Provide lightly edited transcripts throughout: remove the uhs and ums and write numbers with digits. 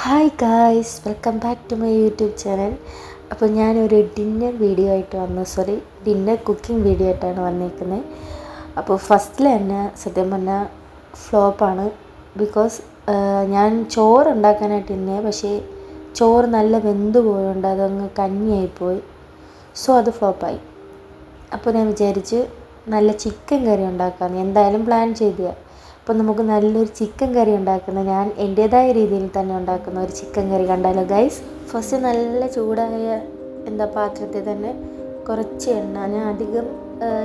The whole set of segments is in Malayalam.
Hi guys, welcome back to my YouTube channel. അപ്പോൾ ഞാനൊരു ഡിന്നർ വീഡിയോ ആയിട്ട് ഡിന്നർ കുക്കിംഗ് വീഡിയോ ആയിട്ടാണ് വന്നിരിക്കുന്നത്. അപ്പോൾ ഫസ്റ്റിൽ തന്നെ സത്യം പറഞ്ഞാൽ ഫ്ലോപ്പാണ്. ബിക്കോസ് ഞാൻ ചോറ് ഉണ്ടാക്കാനായിട്ട് തന്നെ, പക്ഷേ ചോറ് നല്ല വെന്ത് പോയതുകൊണ്ട് അതങ്ങ് കഞ്ഞിയായിപ്പോയി. സോ അത് ഫ്ലോപ്പായി. അപ്പോൾ ഞാൻ വിചാരിച്ച് നല്ല ചിക്കൻ കറി ഉണ്ടാക്കാമെന്ന് എന്തായാലും പ്ലാൻ ചെയ്തതാണ്. അപ്പോൾ നമുക്ക് നല്ലൊരു ചിക്കൻ കറി ഞാൻ എൻ്റേതായ രീതിയിൽ തന്നെ ഉണ്ടാക്കുന്ന ഒരു ചിക്കൻ കറി കണ്ടാലോ ഗൈസ്. ഫസ്റ്റ് നല്ല ചൂടായ പാത്രത്തിൽ തന്നെ കുറച്ച് എണ്ണ, ഞാൻ അധികം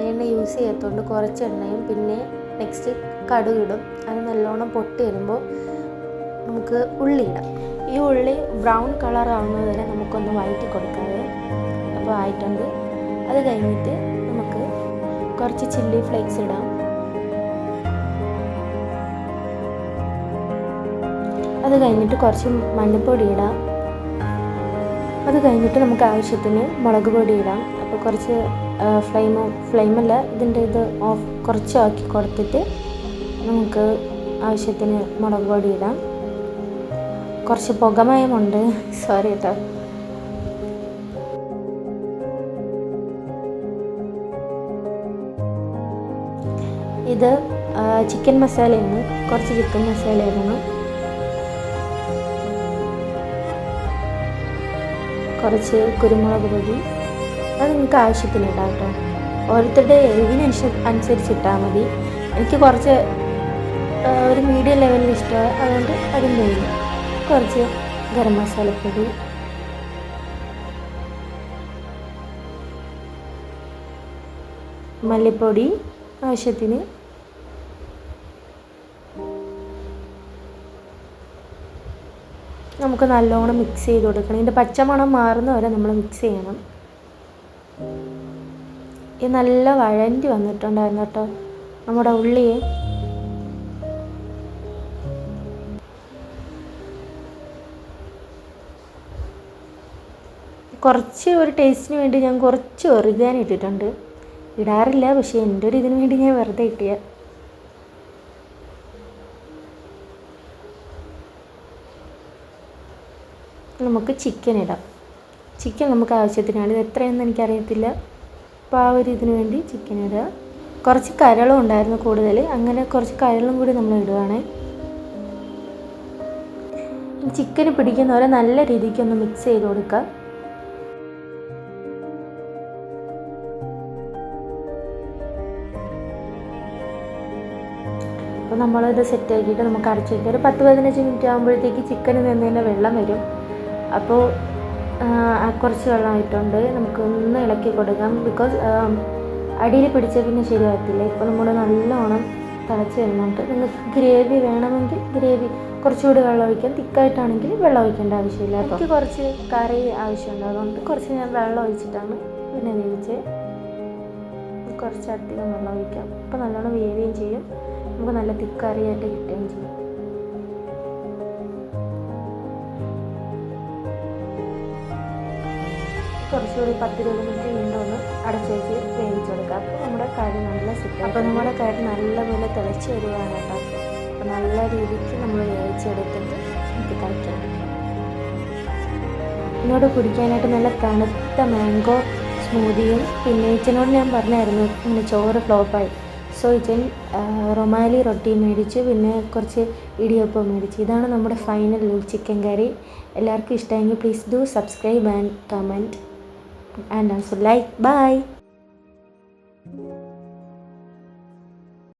എണ്ണ യൂസ് ചെയ്യാത്തതുകൊണ്ട് കുറച്ച് എണ്ണയും പിന്നെ നെക്സ്റ്റ് കടുകിടും. അത് നല്ലോണം പൊട്ടി വരുമ്പോൾ നമുക്ക് ഉള്ളി ഇടാം. ഈ ഉള്ളി ബ്രൗൺ കളർ ആവുന്നത് വരെ നമുക്കൊന്ന് വഴറ്റി കൊടുക്കാതെ. അപ്പോൾ ആയിട്ടുണ്ട്. അത് കഴിഞ്ഞിട്ട് നമുക്ക് കുറച്ച് ചില്ലി ഫ്ലേക്സ് ഇടാം. അത് കഴിഞ്ഞിട്ട് കുറച്ച് മഞ്ഞൾപ്പൊടി ഇടാം. അത് കഴിഞ്ഞിട്ട് നമുക്ക് ആവശ്യത്തിന് മുളക് പൊടി ഇടാം. അപ്പോൾ കുറച്ച് ഫ്ലെയിമല്ല ഇതിൻ്റെ ഇത് ഓഫ് കുറച്ച് ആക്കി കൊടുത്തിട്ട് നമുക്ക് ആവശ്യത്തിന് മുളക് പൊടി ഇടാം. കുറച്ച് പുകമയമുണ്ട്, സോറി കേട്ടോ. ഇത് ചിക്കൻ മസാലയാണ്. കുറച്ച് ചിക്കൻ മസാല ഇടണം. കുറച്ച് കുരുമുളക് പൊടി, അത് നിങ്ങൾക്ക് ആവശ്യത്തിന് ഇടാം കേട്ടോ. ഓരോരുത്തരുടെ എരിവിനനുസരിച്ച് ഇട്ടാൽ മതി. എനിക്ക് കുറച്ച് ഒരു മീഡിയം ലെവലിൽ ഇഷ്ടമാണ്, അതുകൊണ്ട് അതിൻ്റെ ഇടും. കുറച്ച് ഗരം മസാലപ്പൊടി, മല്ലിപ്പൊടി ആവശ്യത്തിന്, നമുക്ക് നല്ലോണം മിക്സ് ചെയ്ത് കൊടുക്കണം. ഇതിൻ്റെ പച്ചമണം മാറുന്ന വരെ നമ്മൾ മിക്സ് ചെയ്യണം. ഇത് നല്ല വഴണ്ടി വന്നിട്ടുണ്ടായിരുന്നു കേട്ടോ നമ്മുടെ ഉള്ളിയെ. കുറച്ച് ഒരു ടേസ്റ്റിന് വേണ്ടി ഞാൻ കുറച്ച് ഒറിഗാനോ ഇട്ടിട്ടുണ്ട്. ഇടാറില്ല, പക്ഷേ എൻ്റെ ഒരു ഇതിന് വേണ്ടി ഞാൻ വെറുതെ ഇട്ടിയ. നമുക്ക് ചിക്കൻ ഇടാം. ചിക്കൻ നമുക്ക് ആവശ്യത്തിനാണ്. ഇത് എത്രയെന്ന് എനിക്കറിയത്തില്ല. അപ്പോൾ ആ ഒരു ഇതിന് വേണ്ടി ചിക്കൻ ഇടുക. കുറച്ച് കരളും ഉണ്ടായിരുന്നു കൂടുതൽ, അങ്ങനെ കുറച്ച് കരളും കൂടി നമ്മൾ ഇടുകയാണേ. ചിക്കന് പിടിക്കുന്നവരെ നല്ല രീതിക്ക് ഒന്ന് മിക്സ് ചെയ്ത് കൊടുക്കുക. അപ്പോൾ നമ്മളിത് സെറ്റ് ആക്കിയിട്ട് നമുക്ക് അടച്ചു വയ്ക്കുക. ഒരു 10-15 മിനിറ്റ് ആകുമ്പോഴത്തേക്ക് ചിക്കനിൽ നിന്ന് തന്നെ വെള്ളം വരും. അപ്പോൾ കുറച്ച് വെള്ളമായിട്ടുണ്ട്. നമുക്കൊന്ന് ഇളക്കി കൊടുക്കാം. ബിക്കോസ് അടിയിൽ പിടിച്ച പിന്നെ ശരിയാകത്തില്ല. ഇപ്പോൾ നമ്മൾ നല്ലോണം തിളച്ച് വരുന്നുണ്ട്. നിങ്ങൾക്ക് ഗ്രേവി വേണമെങ്കിൽ ഗ്രേവി കുറച്ചുകൂടി വെള്ളം ഒഴിക്കാം. തിക്കായിട്ടാണെങ്കിൽ വെള്ളം ഒഴിക്കേണ്ട ആവശ്യമില്ല. എനിക്ക് കുറച്ച് കറി ആവശ്യമുണ്ട്, അതുകൊണ്ട് കുറച്ച് ഞാൻ വെള്ളം ഒഴിച്ചിട്ടാണ് പിന്നെ വേവിച്ച്. കുറച്ചധികം വെള്ളം ഒഴിക്കാം. അപ്പോൾ നല്ലോണം വേവുകയും ചെയ്യും, നമുക്ക് നല്ല തിക്കറിയായിട്ട് കിട്ടുകയും ചെയ്യും. കുറച്ചുകൂടി 10-20 മിനിറ്റ് വീണ്ടും ഒന്ന് അടച്ചു വെച്ച് വേവിച്ചെടുക്കുക. അപ്പോൾ നമ്മുടെ കറി നല്ല സെറ്റ്. അപ്പോൾ നമ്മുടെ കറി നല്ലപോലെ തിളച്ച് വരികയാണ് കേട്ടോ. അപ്പോൾ നല്ല രീതിക്ക് നമ്മൾ വേവിച്ചെടുത്തിട്ട് നമുക്ക് കഴിക്കാം. എന്നോട് കുടിക്കാനായിട്ട് നല്ല തണുത്ത മാംഗോ സ്മൂതിയും, പിന്നെ ഇച്ചനോട് ഞാൻ പറഞ്ഞായിരുന്നു ഇങ്ങനെ ചോറ് ഫ്ലോപ്പായി. സോ ഇച്ചൻ റൊമാലി റൊട്ടി മേടിച്ചു, പിന്നെ കുറച്ച് ഇടിയപ്പം മേടിച്ചു. ഇതാണ് നമ്മുടെ ഫൈനൽ ലുക്ക് ചിക്കൻ കറി. എല്ലാവർക്കും ഇഷ്ടമെങ്കിൽ please do subscribe and comment and also like. Bye.